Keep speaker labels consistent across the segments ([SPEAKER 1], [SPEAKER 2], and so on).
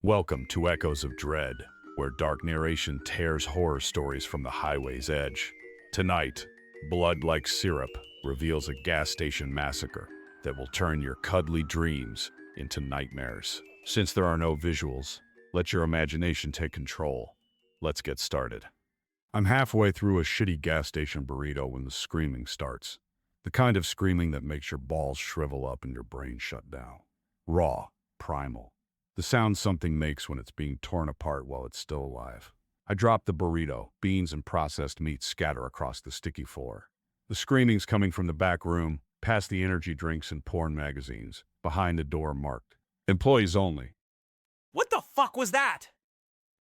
[SPEAKER 1] Welcome to Echoes of Dredd, where dark narration tears horror stories from the highway's edge. Tonight, Blood Like Syrup reveals a gas station massacre that will turn your cuddly dreams into nightmares. Since there are no visuals, let your imagination take control. Let's get started. I'm halfway through a shitty gas station burrito when the screaming starts. The kind of screaming that makes your balls shrivel up and your brain shut down. Raw, primal. The sound something makes when it's being torn apart while it's still alive. I drop the burrito. Beans and processed meat scatter across the sticky floor. The screaming's coming from the back room, past the energy drinks and porn magazines, behind a door marked "Employees Only."
[SPEAKER 2] What the fuck was that?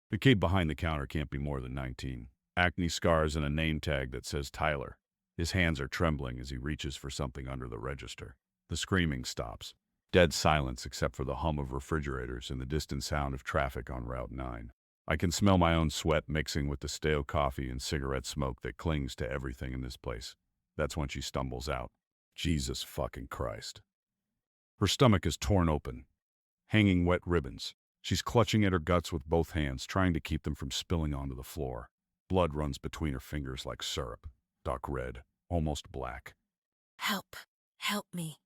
[SPEAKER 1] The kid behind the counter can't be more than 19. Acne scars and a name tag that says Tyler. His hands are trembling as he reaches for something under the register. The screaming stops. Dead silence except for the hum of refrigerators and the distant sound of traffic on Route 9. I can smell my own sweat mixing with the stale coffee and cigarette smoke that clings to everything in this place. That's when she stumbles out. Jesus fucking Christ. Her stomach is torn open, hanging wet ribbons. She's clutching at her guts with both hands, trying to keep them from spilling onto the floor. Blood runs between her fingers like syrup, dark red, almost black.
[SPEAKER 3] Help. Help me.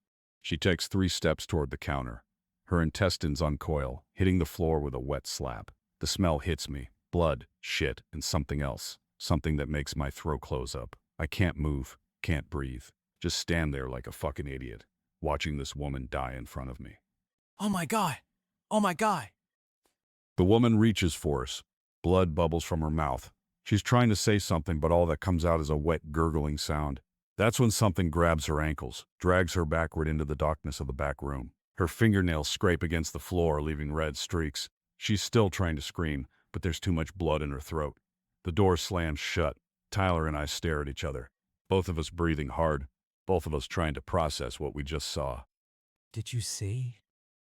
[SPEAKER 1] She takes 3 steps toward the counter. Her intestines uncoil, hitting the floor with a wet slap. The smell hits me. Blood, shit, and something else. Something that makes my throat close up. I can't move, can't breathe. Just stand there like a fucking idiot, watching this woman die in front of me.
[SPEAKER 2] Oh my god. Oh my god.
[SPEAKER 1] The woman reaches for us. Blood bubbles from her mouth. She's trying to say something, but all that comes out is a wet, gurgling sound. That's when something grabs her ankles, drags her backward into the darkness of the back room. Her fingernails scrape against the floor, leaving red streaks. She's still trying to scream, but there's too much blood in her throat. The door slams shut. Tyler and I stare at each other, both of us breathing hard, both of us trying to process what we just saw.
[SPEAKER 2] Did you see?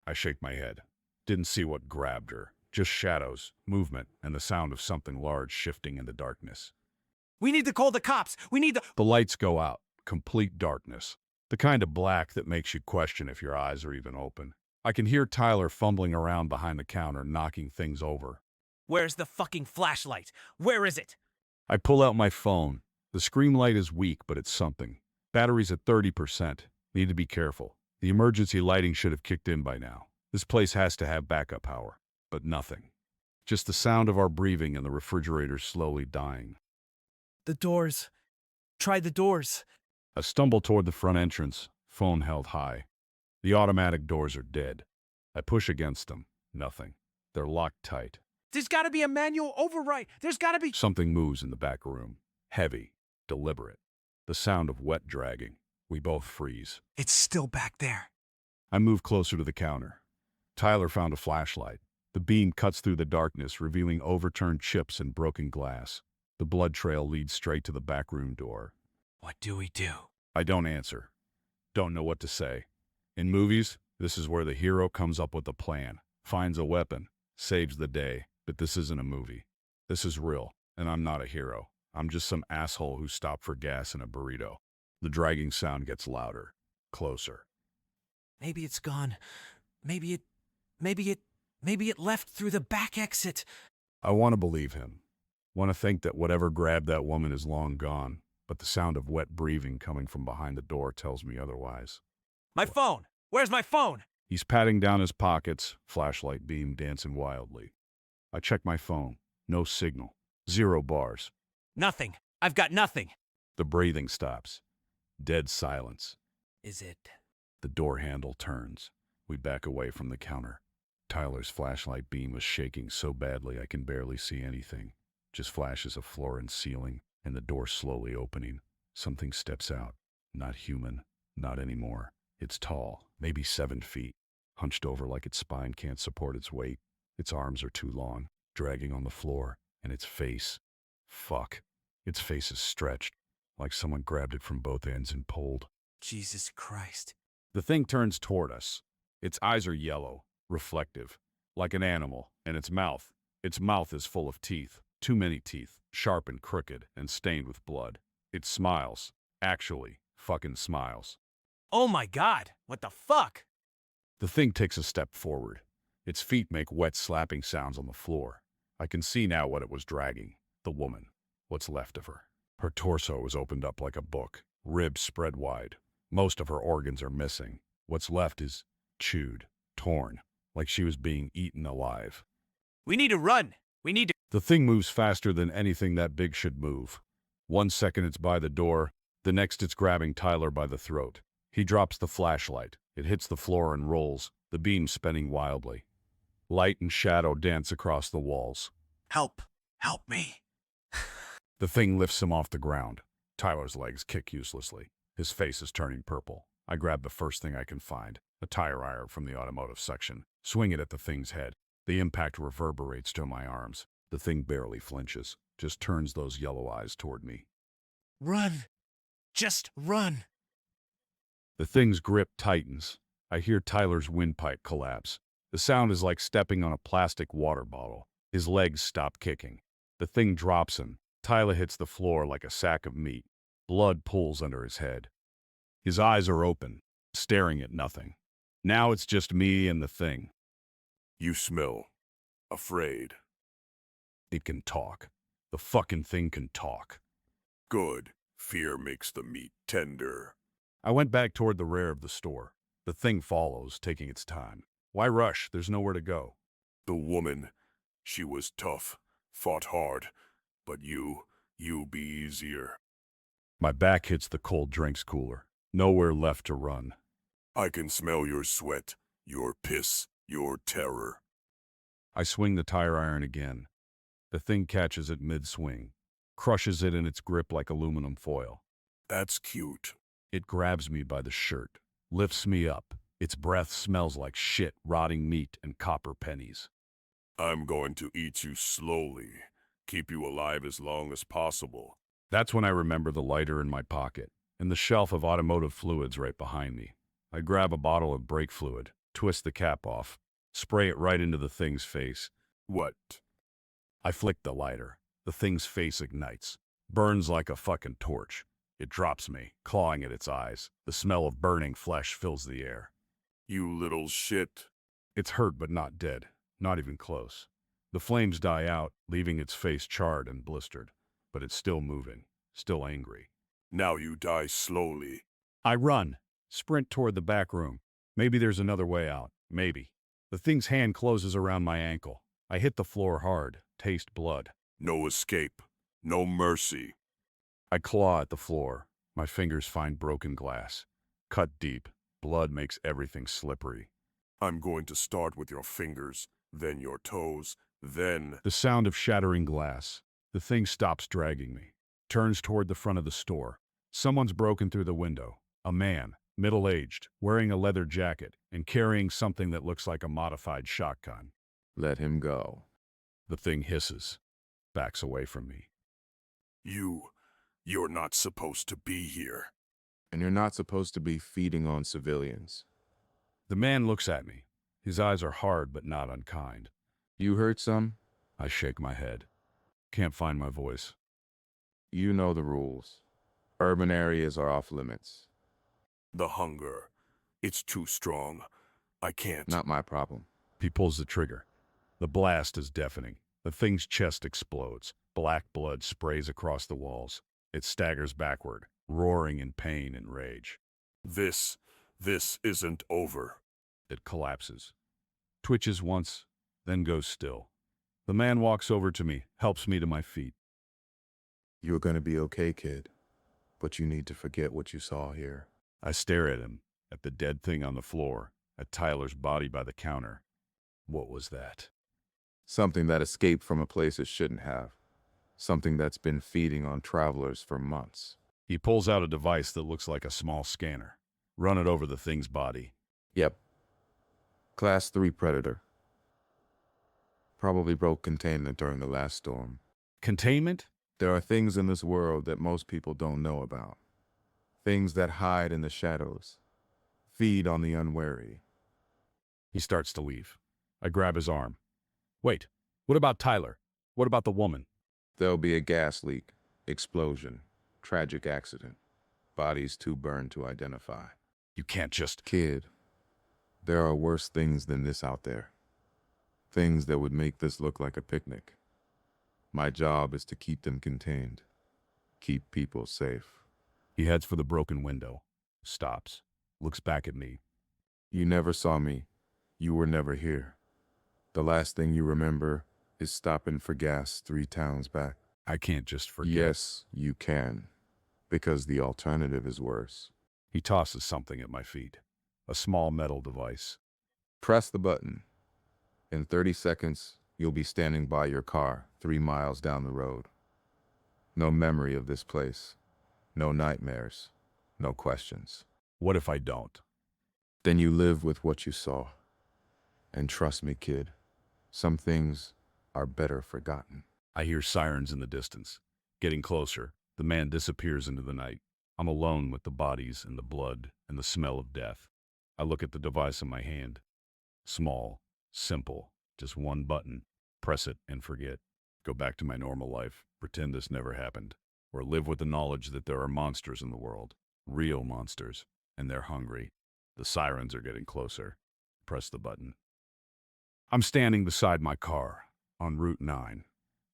[SPEAKER 1] I shake my head. Didn't see what grabbed her. Just shadows, movement, and the sound of something large shifting in the darkness.
[SPEAKER 2] We need to call the cops. We need to—
[SPEAKER 1] The lights go out. Complete darkness. The kind of black that makes you question if your eyes are even open. I can hear Tyler fumbling around behind the counter, knocking things over.
[SPEAKER 2] Where's the fucking flashlight? Where is it?
[SPEAKER 1] I pull out my phone. The screen light is weak, but it's something. Battery's at 30%. Need to be careful. The emergency lighting should have kicked in by now. This place has to have backup power. But nothing. Just the sound of our breathing and the refrigerator slowly dying.
[SPEAKER 2] The doors. Try the doors.
[SPEAKER 1] I stumble toward the front entrance, phone held high. The automatic doors are dead. I push against them. Nothing. They're locked tight.
[SPEAKER 2] There's gotta be a manual override. There's gotta be—
[SPEAKER 1] Something moves in the back room. Heavy. Deliberate. The sound of wet dragging. We both freeze.
[SPEAKER 2] It's still back there.
[SPEAKER 1] I move closer to the counter. Tyler found a flashlight. The beam cuts through the darkness, revealing overturned chips and broken glass. The blood trail leads straight to the back room door.
[SPEAKER 2] What do we do?
[SPEAKER 1] I don't answer. Don't know what to say. In movies, this is where the hero comes up with a plan, finds a weapon, saves the day. But this isn't a movie. This is real, and I'm not a hero. I'm just some asshole who stopped for gas in a burrito. The dragging sound gets louder, closer.
[SPEAKER 2] Maybe it's gone. Maybe it left through the back exit.
[SPEAKER 1] I want to believe him. Want to think that whatever grabbed that woman is long gone, but the sound of wet breathing coming from behind the door tells me otherwise.
[SPEAKER 2] My phone. Where's my phone?
[SPEAKER 1] He's patting down his pockets, flashlight beam dancing wildly. I check my phone. No signal. 0 bars.
[SPEAKER 2] Nothing. I've got nothing.
[SPEAKER 1] The breathing stops. Dead silence.
[SPEAKER 2] Is it?
[SPEAKER 1] The door handle turns. We back away from the counter. Tyler's flashlight beam is shaking so badly I can barely see anything. Just flashes of floor and ceiling, and the door slowly opening. Something steps out. Not human. Not anymore. It's tall, maybe 7 feet. Hunched over like its spine can't support its weight. Its arms are too long, dragging on the floor, and its face. Fuck. Its face is stretched, like someone grabbed it from both ends and pulled.
[SPEAKER 2] Jesus Christ.
[SPEAKER 1] The thing turns toward us. Its eyes are yellow, reflective, like an animal, and its mouth is full of teeth. Too many teeth, sharp and crooked, and stained with blood. It smiles. Actually, fucking smiles.
[SPEAKER 2] Oh my god. What the fuck?
[SPEAKER 1] The thing takes a step forward. Its feet make wet slapping sounds on the floor. I can see now what it was dragging. The woman. What's left of her. Her torso is opened up like a book, ribs spread wide. Most of her organs are missing. What's left is chewed, torn, like she was being eaten alive.
[SPEAKER 2] We need to run. We need to.
[SPEAKER 1] The thing moves faster than anything that big should move. 1 second it's by the door, the next it's grabbing Tyler by the throat. He drops the flashlight. It hits the floor and rolls, the beam spinning wildly. Light and shadow dance across the walls.
[SPEAKER 2] Help. Help me.
[SPEAKER 1] The thing lifts him off the ground. Tyler's legs kick uselessly. His face is turning purple. I grab the first thing I can find, a tire iron from the automotive section, swing it at the thing's head. The impact reverberates to my arms. The thing barely flinches, just turns those yellow eyes toward me.
[SPEAKER 2] Run. Just run.
[SPEAKER 1] The thing's grip tightens. I hear Tyler's windpipe collapse. The sound is like stepping on a plastic water bottle. His legs stop kicking. The thing drops him. Tyler hits the floor like a sack of meat. Blood pools under his head. His eyes are open, staring at nothing. Now it's just me and the thing.
[SPEAKER 4] You smell afraid.
[SPEAKER 1] It can talk. The fucking thing can talk.
[SPEAKER 4] Good. Fear makes the meat tender.
[SPEAKER 1] I went back toward the rear of the store. The thing follows, taking its time. Why rush? There's nowhere to go.
[SPEAKER 4] The woman, she was tough, fought hard, but you be easier.
[SPEAKER 1] My back hits the cold drinks cooler. Nowhere left to run.
[SPEAKER 4] I can smell your sweat, your piss, your terror.
[SPEAKER 1] I swing the tire iron again. The thing catches it mid-swing, crushes it in its grip like aluminum foil.
[SPEAKER 4] That's cute.
[SPEAKER 1] It grabs me by the shirt, lifts me up. Its breath smells like shit, rotting meat, and copper pennies.
[SPEAKER 4] I'm going to eat you slowly, keep you alive as long as possible.
[SPEAKER 1] That's when I remember the lighter in my pocket, and the shelf of automotive fluids right behind me. I grab a bottle of brake fluid, twist the cap off, spray it right into the thing's face.
[SPEAKER 4] What?
[SPEAKER 1] I flick the lighter. The thing's face ignites, burns like a fucking torch. It drops me, clawing at its eyes. The smell of burning flesh fills the air.
[SPEAKER 4] You little shit.
[SPEAKER 1] It's hurt but not dead, not even close. The flames die out, leaving its face charred and blistered, but it's still moving, still angry.
[SPEAKER 4] Now you die slowly.
[SPEAKER 1] I run, sprint toward the back room. Maybe there's another way out, maybe. The thing's hand closes around my ankle. I hit the floor hard, taste blood.
[SPEAKER 4] No escape, no mercy.
[SPEAKER 1] I claw at the floor. My fingers find broken glass. Cut deep. Blood makes everything slippery.
[SPEAKER 4] I'm going to start with your fingers, then your toes, then...
[SPEAKER 1] The sound of shattering glass. The thing stops dragging me. Turns toward the front of the store. Someone's broken through the window. A man, middle-aged, wearing a leather jacket and carrying something that looks like a modified shotgun.
[SPEAKER 5] Let him go.
[SPEAKER 1] The thing hisses, backs away from me.
[SPEAKER 4] You're not supposed to be here.
[SPEAKER 5] And you're not supposed to be feeding on civilians.
[SPEAKER 1] The man looks at me. His eyes are hard but not unkind.
[SPEAKER 5] You hurt some?
[SPEAKER 1] I shake my head. Can't find my voice.
[SPEAKER 5] You know the rules. Urban areas are off limits.
[SPEAKER 4] The hunger. It's too strong. I can't.
[SPEAKER 5] Not my problem.
[SPEAKER 1] He pulls the trigger. The blast is deafening. The thing's chest explodes. Black blood sprays across the walls. It staggers backward, roaring in pain and rage.
[SPEAKER 4] This isn't over.
[SPEAKER 1] It collapses. Twitches once, then goes still. The man walks over to me, helps me to my feet.
[SPEAKER 5] You're gonna be okay, kid. But you need to forget what you saw here.
[SPEAKER 1] I stare at him, at the dead thing on the floor, at Tyler's body by the counter. What was that?
[SPEAKER 5] Something that escaped from a place it shouldn't have. Something that's been feeding on travelers for months.
[SPEAKER 1] He pulls out a device that looks like a small scanner. Run it over the thing's body.
[SPEAKER 5] Yep. Class 3 predator. Probably broke containment during the last storm.
[SPEAKER 1] Containment?
[SPEAKER 5] There are things in this world that most people don't know about. Things that hide in the shadows. Feed on the unwary.
[SPEAKER 1] He starts to leave. I grab his arm. Wait, what about Tyler? What about the woman?
[SPEAKER 5] There'll be a gas leak, explosion, tragic accident. Bodies too burned to identify.
[SPEAKER 1] You can't just...
[SPEAKER 5] Kid, there are worse things than this out there. Things that would make this look like a picnic. My job is to keep them contained. Keep people safe.
[SPEAKER 1] He heads for the broken window, stops, looks back at me.
[SPEAKER 5] You never saw me. You were never here. The last thing you remember is stopping for gas 3 towns back.
[SPEAKER 1] I can't just forget.
[SPEAKER 5] Yes, you can. Because the alternative is worse.
[SPEAKER 1] He tosses something at my feet. A small metal device.
[SPEAKER 5] Press the button. In 30 seconds, you'll be standing by your car 3 miles down the road. No memory of this place. No nightmares. No questions.
[SPEAKER 1] What if I don't?
[SPEAKER 5] Then you live with what you saw. And trust me, kid, some things are better forgotten.
[SPEAKER 1] I hear sirens in the distance. Getting closer, the man disappears into the night. I'm alone with the bodies and the blood and the smell of death. I look at the device in my hand. Small, simple, just one button. Press it and forget. Go back to my normal life, pretend this never happened, or live with the knowledge that there are monsters in the world. Real monsters, and they're hungry. The sirens are getting closer. Press the button. I'm standing beside my car on Route 9.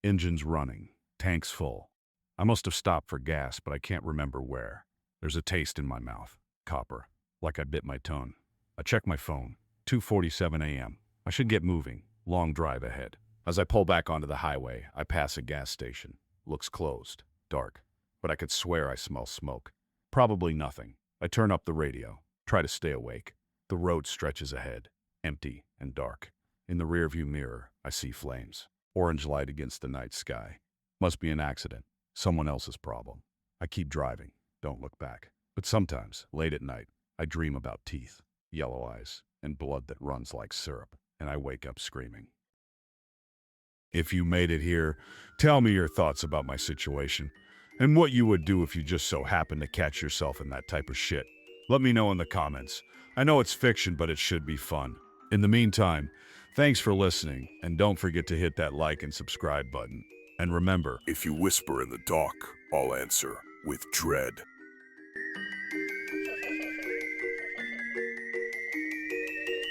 [SPEAKER 1] Engines running, tanks full. I must have stopped for gas, but I can't remember where. There's a taste in my mouth. Copper. Like I bit my tongue. I check my phone. 2:47 a.m. I should get moving. Long drive ahead. As I pull back onto the highway, I pass a gas station. Looks closed. Dark. But I could swear I smell smoke. Probably nothing. I turn up the radio. Try to stay awake. The road stretches ahead. Empty and dark. In the rearview mirror, I see flames. Orange light against the night sky. Must be an accident. Someone else's problem. I keep driving. Don't look back. But sometimes, late at night, I dream about teeth, yellow eyes, and blood that runs like syrup, and I wake up screaming. If you made it here, tell me your thoughts about my situation, and what you would do if you just so happened to catch yourself in that type of shit. Let me know in the comments. I know it's fiction, but it should be fun. In the meantime, thanks for listening, and don't forget to hit that like and subscribe button. And remember,
[SPEAKER 4] If you whisper in the dark, I'll answer with Dredd.